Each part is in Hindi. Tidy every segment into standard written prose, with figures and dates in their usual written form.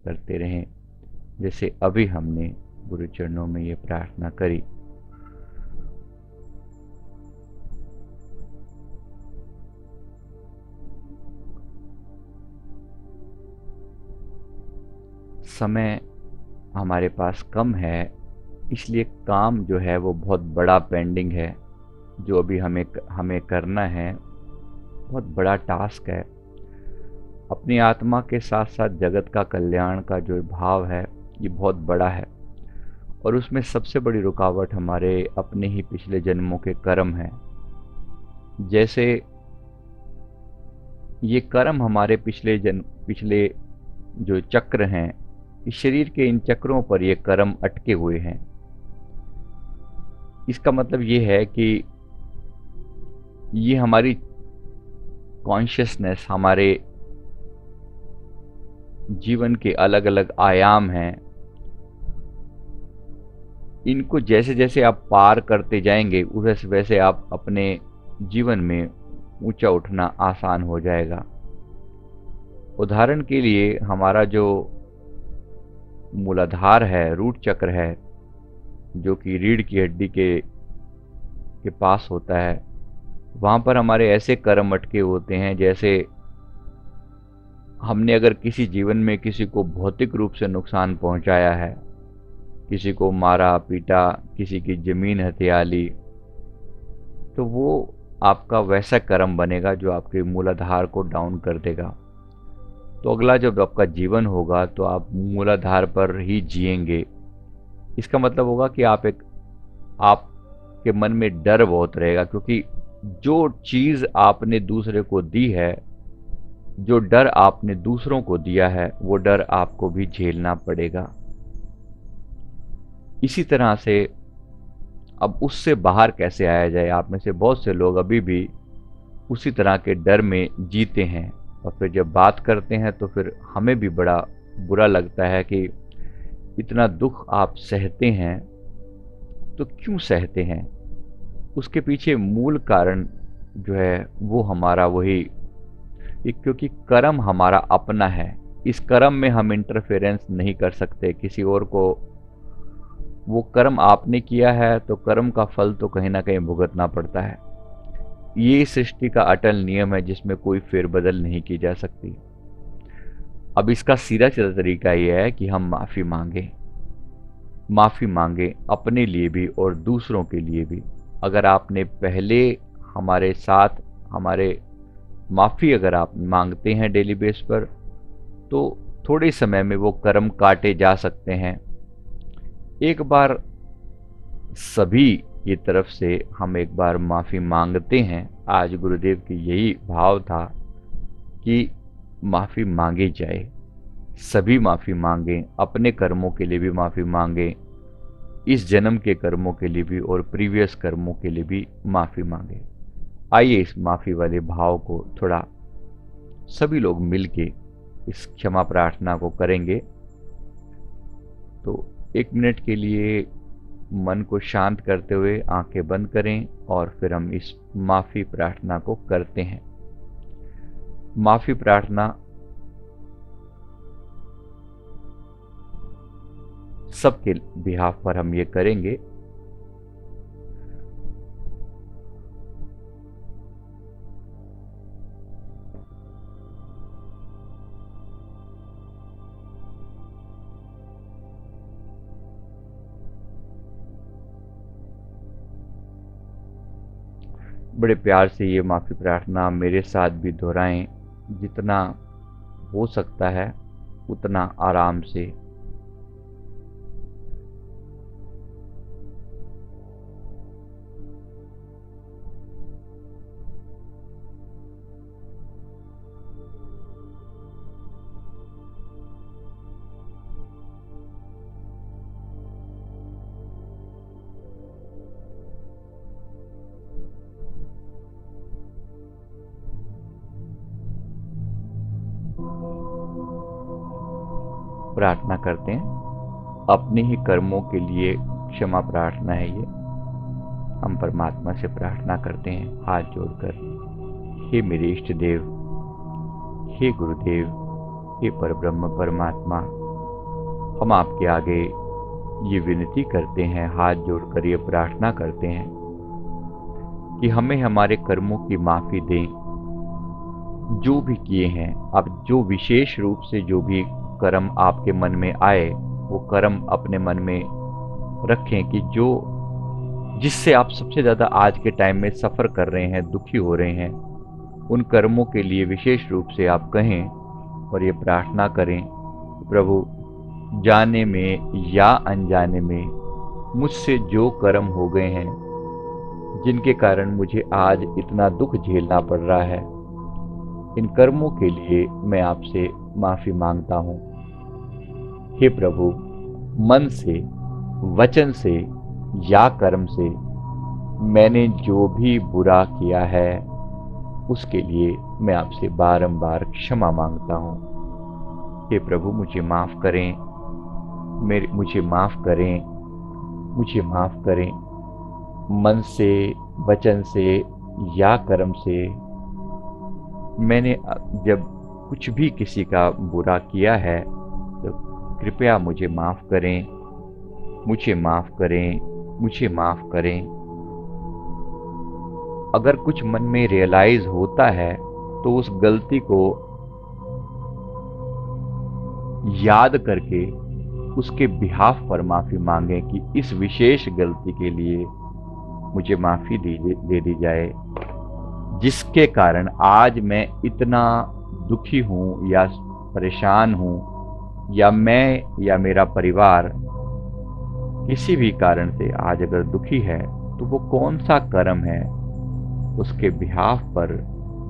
करते रहें, जैसे अभी हमने गुरु चरणों में ये प्रार्थना करी। समय हमारे पास कम है, इसलिए काम जो है वो बहुत बड़ा पेंडिंग है, जो अभी हमें हमें करना है, बहुत बड़ा टास्क है। अपनी आत्मा के साथ साथ जगत का कल्याण का जो भाव है, ये बहुत बड़ा है, और उसमें सबसे बड़ी रुकावट हमारे अपने ही पिछले जन्मों के कर्म हैं। जैसे ये कर्म हमारे पिछले जो चक्र हैं, इस शरीर के इन चक्रों पर ये कर्म अटके हुए हैं। इसका मतलब ये है कि ये हमारी कॉन्शियसनेस, हमारे जीवन के अलग अलग आयाम हैं। इनको जैसे जैसे आप पार करते जाएंगे, वैसे वैसे आप अपने जीवन में ऊंचा उठना आसान हो जाएगा। उदाहरण के लिए हमारा जो मूलाधार है, रूट चक्र है, जो कि रीढ़ की हड्डी के पास होता है, वहाँ पर हमारे ऐसे कर्म अटके होते हैं, जैसे हमने अगर किसी जीवन में किसी को भौतिक रूप से नुकसान पहुंचाया है, किसी को मारा पीटा, किसी की जमीन हथिया ली, तो वो आपका वैसा कर्म बनेगा जो आपके मूलाधार को डाउन कर देगा। तो अगला जब आपका जीवन होगा तो आप मूलाधार पर ही जिएंगे। इसका मतलब होगा कि आपके मन में डर बहुत रहेगा, क्योंकि जो चीज आपने दूसरे को दी है, जो डर आपने दूसरों को दिया है, वो डर आपको भी झेलना पड़ेगा। इसी तरह से अब उससे बाहर कैसे आया जाए? आप में से बहुत से लोग अभी भी उसी तरह के डर में जीते हैं, और फिर जब बात करते हैं तो फिर हमें भी बड़ा बुरा लगता है कि इतना दुख आप सहते हैं, तो क्यों सहते हैं? उसके पीछे मूल कारण जो है वो हमारा वही, क्योंकि कर्म हमारा अपना है। इस कर्म में हम इंटरफेरेंस नहीं कर सकते किसी और को। वो कर्म आपने किया है तो कर्म का फल तो कहीं ना कहीं भुगतना पड़ता है। ये सृष्टि का अटल नियम है, जिसमें कोई फेरबदल नहीं की जा सकती। अब इसका सीधा सीधा तरीका यह है कि हम माफ़ी मांगें। माफ़ी मांगें अपने लिए भी और दूसरों के लिए भी। अगर आपने पहले हमारे साथ हमारे माफ़ी अगर आप मांगते हैं डेली बेस पर, तो थोड़े समय में वो कर्म काटे जा सकते हैं। एक बार सभी की तरफ से हम एक बार माफ़ी मांगते हैं। आज गुरुदेव की यही भाव था कि माफ़ी मांगी जाए, सभी माफ़ी मांगें, अपने कर्मों के लिए भी माफ़ी मांगें, इस जन्म के कर्मों के लिए भी और प्रीवियस कर्मों के लिए भी माफ़ी मांगें। आइए इस माफ़ी वाले भाव को थोड़ा सभी लोग मिलके इस क्षमा प्रार्थना को करेंगे। तो 1 मिनट के लिए मन को शांत करते हुए आंखें बंद करें, और फिर हम इस माफ़ी प्रार्थना को करते हैं। माफ़ी प्रार्थना सबके बिहाफ पर हम ये करेंगे। बड़े प्यार से ये माफ़ी प्रार्थना मेरे साथ भी दोहराएं, जितना हो सकता है उतना आराम से। प्रार्थना करते हैं। अपने ही कर्मों के लिए क्षमा प्रार्थना है ये। हम परमात्मा से प्रार्थना करते हैं हाथ जोड़कर, हे मेरे इष्ट देव, हे गुरुदेव, हे परब्रह्म परमात्मा, हम आपके आगे ये विनती करते हैं, हाथ जोड़कर ये प्रार्थना करते हैं कि हमें हमारे कर्मों की माफ़ी दें, जो भी किए हैं। अब जो विशेष रूप से जो भी कर्म आपके मन में आए, वो कर्म अपने मन में रखें कि जो जिससे आप सबसे ज़्यादा आज के टाइम में सफ़र कर रहे हैं, दुखी हो रहे हैं, उन कर्मों के लिए विशेष रूप से आप कहें और ये प्रार्थना करें, प्रभु जाने में या अनजाने में मुझसे जो कर्म हो गए हैं, जिनके कारण मुझे आज इतना दुख झेलना पड़ रहा है, इन कर्मों के लिए मैं आपसे माफ़ी मांगता हूँ। हे प्रभु, मन से, वचन से या कर्म से मैंने जो भी बुरा किया है, उसके लिए मैं आपसे बारंबार क्षमा मांगता हूँ। हे प्रभु, मुझे माफ़ करें, मुझे माफ़ करें, मुझे माफ़ करें। मन से, वचन से या कर्म से मैंने जब कुछ भी किसी का बुरा किया है, तो कृपया मुझे माफ़ करें, मुझे माफ़ करें, मुझे माफ़ करें। अगर कुछ मन में रियलाइज़ होता है, तो उस गलती को याद करके उसके बिहाफ पर माफ़ी मांगें कि इस विशेष गलती के लिए मुझे माफ़ी दे दी जाए, जिसके कारण आज मैं इतना दुखी हूँ या परेशान हूँ, या मैं या मेरा परिवार किसी भी कारण से आज अगर दुखी है, तो वो कौन सा कर्म है, उसके बिहाफ पर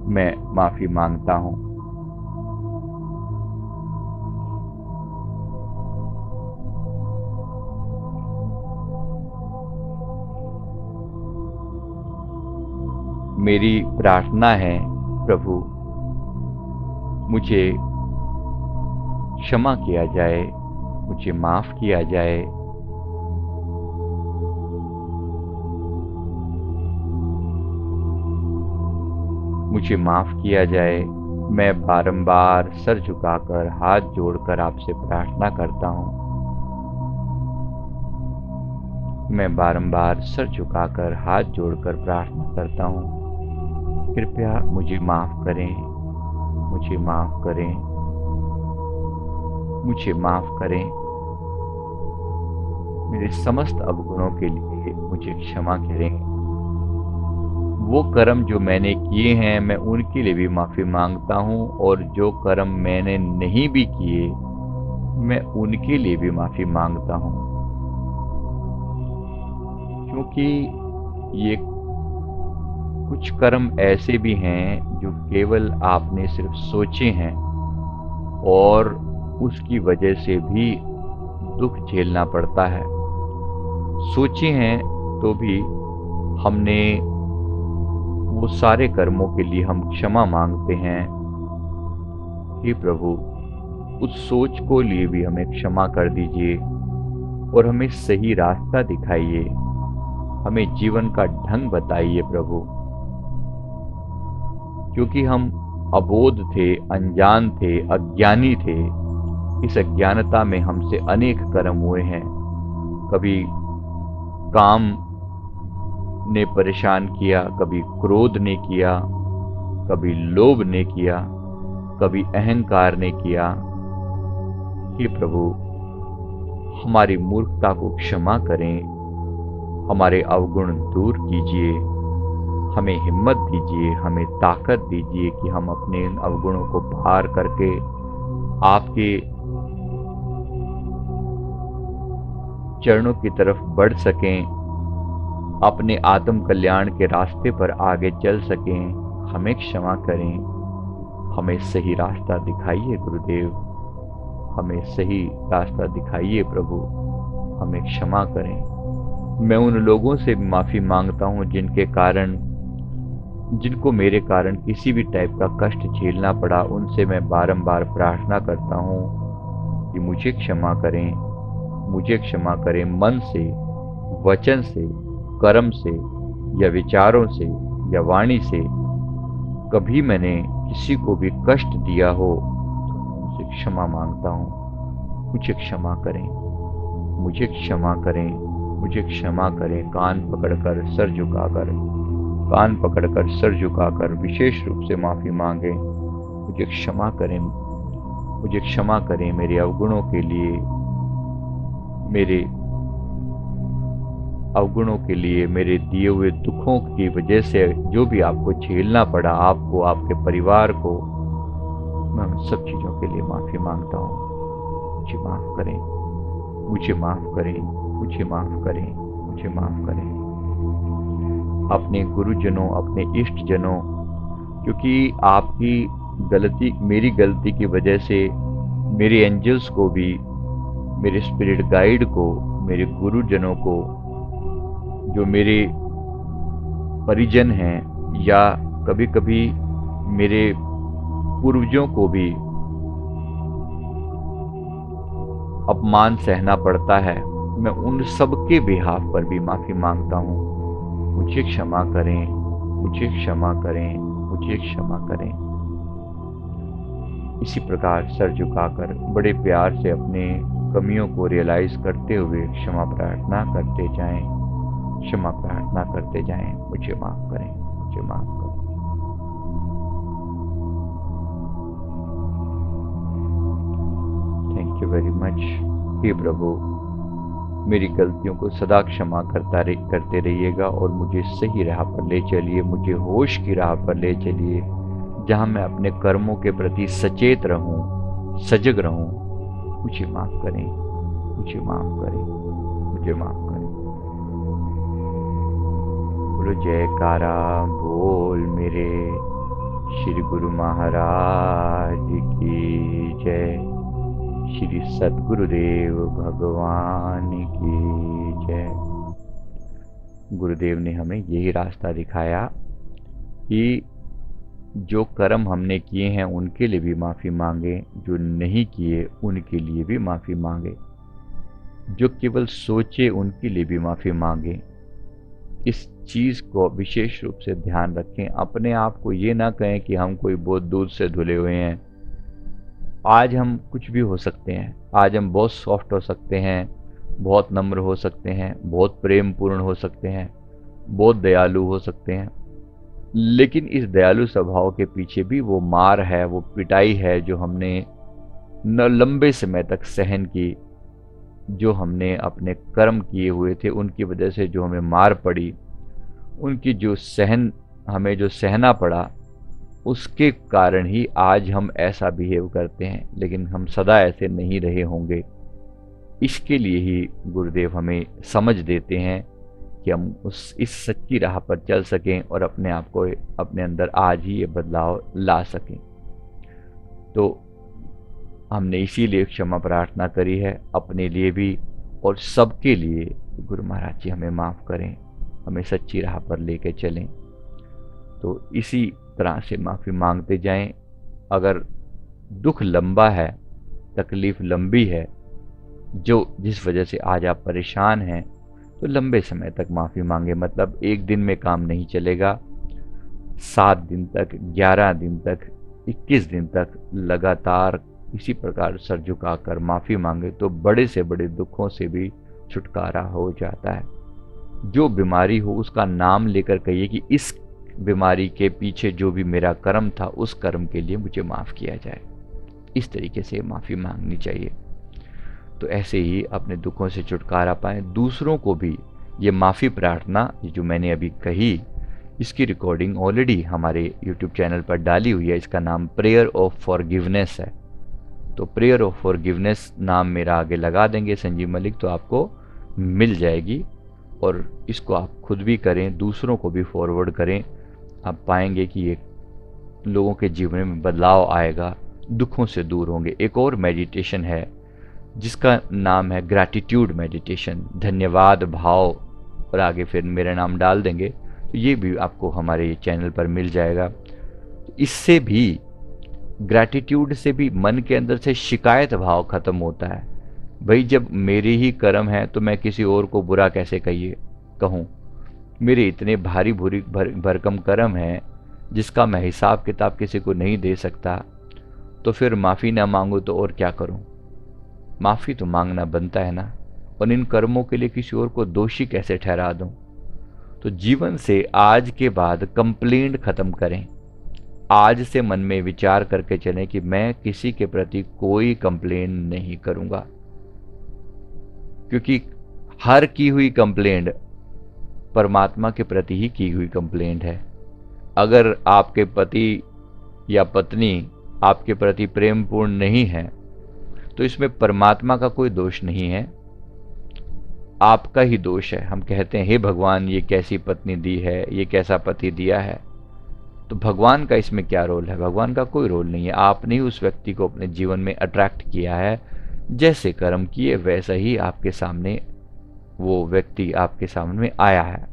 मैं माफ़ी मांगता हूँ। मेरी प्रार्थना है, प्रभु मुझे क्षमा किया जाए, मुझे माफ़ किया जाए। मुझे माफ़ किया जाए। मैं बारंबार सर झुकाकर, हाथ जोड़कर आपसे प्रार्थना करता हूँ। मैं बारंबार सर झुकाकर, हाथ जोड़कर प्रार्थना करता हूँ। कृपया मुझे माफ़ करें, मुझे माफ़ करें, मुझे माफ़ करें। मेरे समस्त अवगुणों के लिए मुझे क्षमा करें। वो कर्म जो मैंने किए हैं, मैं उनके लिए भी माफ़ी मांगता हूँ, और जो कर्म मैंने नहीं भी किए, मैं उनके लिए भी माफ़ी मांगता हूँ। क्योंकि ये कुछ कर्म ऐसे भी हैं जो केवल आपने सिर्फ सोचे हैं, और उसकी वजह से भी दुख झेलना पड़ता है। सोचे हैं तो भी हमने वो सारे कर्मों के लिए हम क्षमा मांगते हैं। हे प्रभु, उस सोच को लिए भी हमें क्षमा कर दीजिए, और हमें सही रास्ता दिखाइए, हमें जीवन का ढंग बताइए प्रभु। क्योंकि हम अबोध थे, अनजान थे, अज्ञानी थे। इस अज्ञानता में हमसे अनेक कर्म हुए हैं। कभी काम ने परेशान किया, कभी क्रोध ने किया, कभी लोभ ने किया, कभी अहंकार ने किया। हे प्रभु, हमारी मूर्खता को क्षमा करें, हमारे अवगुण दूर कीजिए, हमें हिम्मत दीजिए, हमें ताकत दीजिए कि हम अपने इन अवगुणों को पार करके आपके चरणों की तरफ बढ़ सकें, अपने आत्म कल्याण के रास्ते पर आगे चल सकें। हमें क्षमा करें, हमें सही रास्ता दिखाइए गुरुदेव, हमें सही रास्ता दिखाइए प्रभु, हमें क्षमा करें। मैं उन लोगों से माफ़ी मांगता हूँ जिनको मेरे कारण किसी भी टाइप का कष्ट झेलना पड़ा। उनसे मैं बारंबार प्रार्थना करता हूँ कि मुझे क्षमा करें, मुझे क्षमा करें। मन से, वचन से, कर्म से या विचारों से या वाणी से कभी मैंने किसी को भी कष्ट दिया हो, तो उनसे क्षमा मांगता हूँ। मुझे क्षमा करें, मुझे क्षमा करें, मुझे क्षमा करें। कान पकड़कर सर झुकाकर, कान पकड़कर सर झुकाकर विशेष रूप से माफी मांगे। मुझे क्षमा करें, मुझे क्षमा करें मेरे अवगुणों के लिए, मेरे अवगुणों के लिए, मेरे दिए हुए दुखों की वजह से जो भी आपको झेलना पड़ा, आपको, आपके परिवार को, मैं उन सब चीज़ों के लिए माफ़ी मांगता हूँ। मुझे माफ़ करें, मुझे माफ़ करें, मुझे माफ़ करें, मुझे माफ़ करें। अपने गुरुजनों, अपने इष्टजनों, क्योंकि आपकी गलती, मेरी गलती की वजह से मेरे एंजल्स को भी, मेरे स्पिरिट गाइड को, मेरे गुरुजनों को, जो मेरे परिजन हैं, या कभी कभी मेरे पूर्वजों को भी अपमान सहना पड़ता है, मैं उन सब के बिहाफ पर भी माफ़ी मांगता हूँ। मुझे क्षमा करें, मुझे क्षमा करें, मुझे क्षमा करें। इसी प्रकार सर झुकाकर बड़े प्यार से अपने कमियों को रियलाइज करते हुए क्षमा प्रार्थना करते जाएं, क्षमा प्रार्थना करते जाएं। मुझे माफ करें, मुझे माफ करें। Thank you very much. हे प्रभु, मेरी गलतियों को सदा क्षमा करते रहिएगा और मुझे सही राह पर ले चलिए, मुझे होश की राह पर ले चलिए, जहां मैं अपने कर्मों के प्रति सचेत रहूं, सजग रहूं। मुझे माफ करें, मुझे माफ करें, मुझे माफ करें। बोलो जयकारा बोल मेरे श्री गुरु महाराज की जय, श्री सद्गुरुदेव भगवान की जय। गुरुदेव ने हमें यही रास्ता दिखाया कि जो कर्म हमने किए हैं उनके लिए भी माफ़ी मांगे, जो नहीं किए उनके लिए भी माफ़ी मांगे, जो केवल सोचे उनके लिए भी माफ़ी मांगे। इस चीज़ को विशेष रूप से ध्यान रखें। अपने आप को ये ना कहें कि हम कोई बहुत दूध से धुले हुए हैं। आज हम कुछ भी हो सकते हैं, आज हम बहुत सॉफ्ट हो सकते हैं, बहुत नम्र हो सकते हैं, बहुत प्रेम पूर्ण हो सकते हैं, बहुत दयालु हो सकते हैं, लेकिन इस दयालु स्वभाव के पीछे भी वो मार है, वो पिटाई है जो हमने न लंबे समय तक सहन की, जो हमने अपने कर्म किए हुए थे उनकी वजह से जो हमें मार पड़ी, उनकी जो हमें जो सहना पड़ा, उसके कारण ही आज हम ऐसा बिहेव करते हैं। लेकिन हम सदा ऐसे नहीं रहे होंगे। इसके लिए ही गुरुदेव हमें समझ देते हैं कि हम इस सच्ची राह पर चल सकें और अपने आप को, अपने अंदर आज ही ये बदलाव ला सकें। तो हमने इसीलिए क्षमा प्रार्थना करी है, अपने लिए भी और सबके लिए। गुरु महाराज जी हमें माफ़ करें, हमें सच्ची राह पर लेके चलें। तो इसी तरह से माफ़ी मांगते जाएं। अगर दुख लंबा है, तकलीफ़ लंबी है, जिस वजह से आज आप परेशान हैं, तो लंबे समय तक माफ़ी मांगे। मतलब एक दिन में काम नहीं चलेगा, 7 दिन तक, 11 दिन तक, 21 दिन तक लगातार इसी प्रकार सर झुकाकर माफ़ी मांगे तो बड़े से बड़े दुखों से भी छुटकारा हो जाता है। जो बीमारी हो उसका नाम लेकर कहिए कि इस बीमारी के पीछे जो भी मेरा कर्म था, उस कर्म के लिए मुझे माफ़ किया जाए। इस तरीके से माफ़ी मांगनी चाहिए। तो ऐसे ही अपने दुखों से छुटकारा पाएं। दूसरों को भी ये माफ़ी प्रार्थना जो मैंने अभी कही, इसकी रिकॉर्डिंग ऑलरेडी हमारे YouTube चैनल पर डाली हुई है। इसका नाम प्रेयर ऑफ फॉरगिवनेस है। तो प्रेयर ऑफ फॉरगिवनेस नाम मेरा आगे लगा देंगे संजीव मलिक, तो आपको मिल जाएगी। और इसको आप खुद भी करें, दूसरों को भी फॉरवर्ड करें। आप पाएंगे कि ये लोगों के जीवन में बदलाव आएगा, दुखों से दूर होंगे। एक और मेडिटेशन है जिसका नाम है ग्रैटिट्यूड मेडिटेशन, धन्यवाद भाव, और आगे फिर मेरा नाम डाल देंगे, तो ये भी आपको हमारे चैनल पर मिल जाएगा। इससे भी, ग्रैटिट्यूड से भी मन के अंदर से शिकायत भाव खत्म होता है। भाई जब मेरे ही कर्म हैं तो मैं किसी और को बुरा कैसे कहूँ। मेरे इतने भारी भरकम कर्म हैं जिसका मैं हिसाब किताब किसी को नहीं दे सकता, तो फिर माफ़ी ना मांगूँ तो और क्या करूँ। माफ़ी तो मांगना बनता है ना, और इन कर्मों के लिए किसी और को दोषी कैसे ठहरा दूं? तो जीवन से आज के बाद कंप्लेंट खत्म करें। आज से मन में विचार करके चलें कि मैं किसी के प्रति कोई कंप्लेंट नहीं करूंगा, क्योंकि हर की हुई कंप्लेंट परमात्मा के प्रति ही की हुई कंप्लेंट है। अगर आपके पति या पत्नी आपके प्रति प्रेमपूर्ण नहीं है तो इसमें परमात्मा का कोई दोष नहीं है, आपका ही दोष है। हम कहते हैं हे भगवान ये कैसी पत्नी दी है, ये कैसा पति दिया है, तो भगवान का इसमें क्या रोल है? भगवान का कोई रोल नहीं है। आपने ही उस व्यक्ति को अपने जीवन में अट्रैक्ट किया है, जैसे कर्म किए वैसा ही आपके सामने वो व्यक्ति आपके सामने आया है।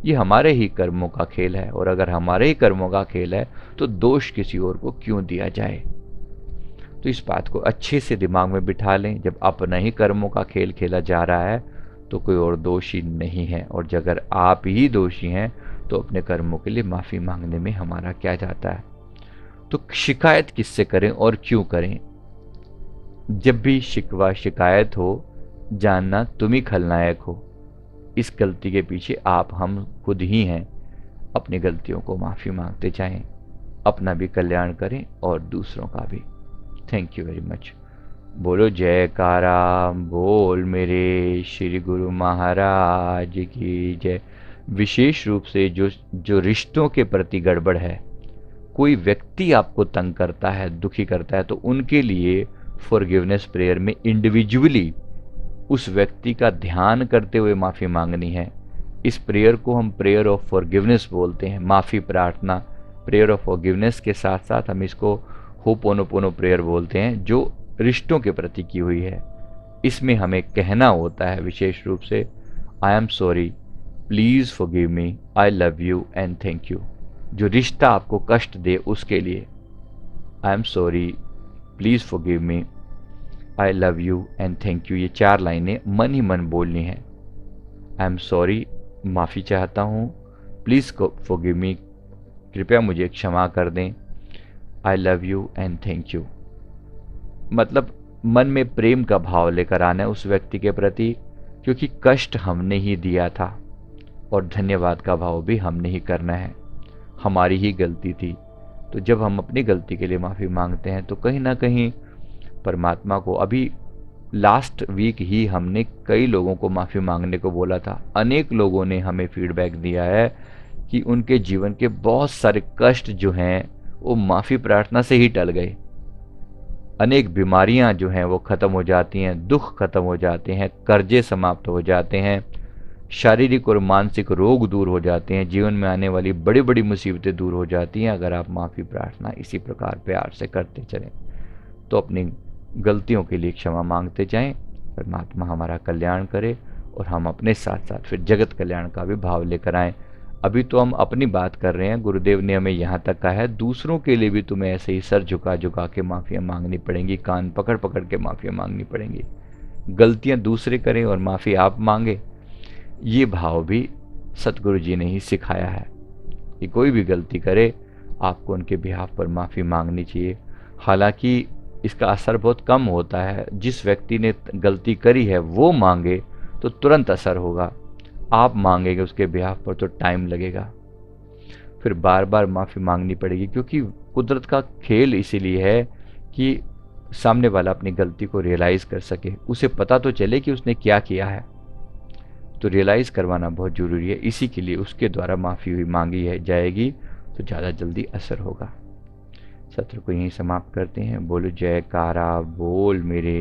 ये हमारे ही कर्मों का खेल है, और अगर हमारे ही कर्मों का खेल है तो दोष किसी और को क्यों दिया जाए? तो इस बात को अच्छे से दिमाग में बिठा लें। जब अपना ही कर्मों का खेल खेला जा रहा है तो कोई और दोषी नहीं है, और अगर आप ही दोषी हैं तो अपने कर्मों के लिए माफ़ी मांगने में हमारा क्या जाता है? तो शिकायत किससे करें और क्यों करें? जब भी शिकवा शिकायत हो, जानना तुम ही खलनायक हो। इस गलती के पीछे आप हम खुद ही हैं। अपनी गलतियों को माफ़ी मांगते जाएं, अपना भी कल्याण करें और दूसरों का भी। Thank you very much. बोलो जयकारा बोल मेरे श्री गुरु महाराज की जय। विशेष रूप से जो रिश्तों के प्रति गड़बड़ है, कोई व्यक्ति आपको तंग करता है, दुखी करता है, तो उनके लिए फॉरगिवनेस प्रेयर में इंडिविजुअली उस व्यक्ति का ध्यान करते हुए माफ़ी मांगनी है। इस प्रेयर को हम प्रेयर ऑफ फॉरगिवनेस बोलते हैं, माफ़ी प्रार्थना। प्रेयर ऑफ फॉरगिवनेस के साथ साथ हम इसको होपोनोपोनो प्रेयर बोलते हैं, जो रिश्तों के प्रति की हुई है। इसमें हमें कहना होता है विशेष रूप से, I am sorry, please forgive me, I love you and thank you. जो रिश्ता आपको कष्ट दे उसके लिए I am sorry, please forgive me, I love you and thank you, ये 4 लाइनें मन ही मन बोलनी है। आई एम सॉरी, माफ़ी चाहता हूँ, प्लीज़ फॉरगिव मी, कृपया मुझे क्षमा कर दें, I love you and thank you. मतलब मन में प्रेम का भाव लेकर आना है उस व्यक्ति के प्रति, क्योंकि कष्ट हमने ही दिया था, और धन्यवाद का भाव भी हमने ही करना है, हमारी ही गलती थी। तो जब हम अपनी गलती के लिए माफ़ी मांगते हैं तो कहीं ना कहीं परमात्मा को, अभी लास्ट वीक ही हमने कई लोगों को माफ़ी मांगने को बोला था। अनेक लोगों ने हमें फीडबैक दिया है कि उनके जीवन के बहुत सारे कष्ट जो हैं वो माफ़ी प्रार्थना से ही टल गए। अनेक बीमारियां जो हैं वो ख़त्म हो जाती हैं, दुख खत्म हो जाते हैं, कर्जे समाप्त हो जाते हैं, शारीरिक और मानसिक रोग दूर हो जाते हैं, जीवन में आने वाली बड़ी बड़ी मुसीबतें दूर हो जाती हैं अगर आप माफ़ी प्रार्थना इसी प्रकार प्यार से करते चलें। तो अपनी गलतियों के लिए क्षमा मांगते जाएं, परमात्मा हमारा कल्याण करे और हम अपने साथ साथ फिर जगत कल्याण का भी भाव लेकर आएँ। अभी तो हम अपनी बात कर रहे हैं, गुरुदेव ने हमें यहाँ तक कहा है, दूसरों के लिए भी तुम्हें ऐसे ही सर झुका झुका के माफ़ियाँ मांगनी पड़ेंगी, कान पकड़ पकड़ के माफ़ियाँ मांगनी पड़ेंगी। गलतियाँ दूसरे करें और माफ़ी आप मांगे, ये भाव भी सतगुरु जी ने ही सिखाया है कि कोई भी गलती करे आपको उनके बिहाफ पर माफ़ी मांगनी चाहिए। हालांकि इसका असर बहुत कम होता है, जिस व्यक्ति ने गलती करी है वो मांगे तो तुरंत असर होगा, आप मांगेंगे उसके बिहाफ पर तो टाइम लगेगा, फिर बार बार माफ़ी मांगनी पड़ेगी। क्योंकि कुदरत का खेल इसीलिए है कि सामने वाला अपनी गलती को रियलाइज़ कर सके, उसे पता तो चले कि उसने क्या किया है। तो रियलाइज़ करवाना बहुत ज़रूरी है, इसी के लिए उसके द्वारा माफ़ी हुई मांगी है जाएगी तो ज़्यादा जल्दी असर होगा। सत्र को यहीं समाप्त करते हैं। बोलो जयकारा बोल मेरे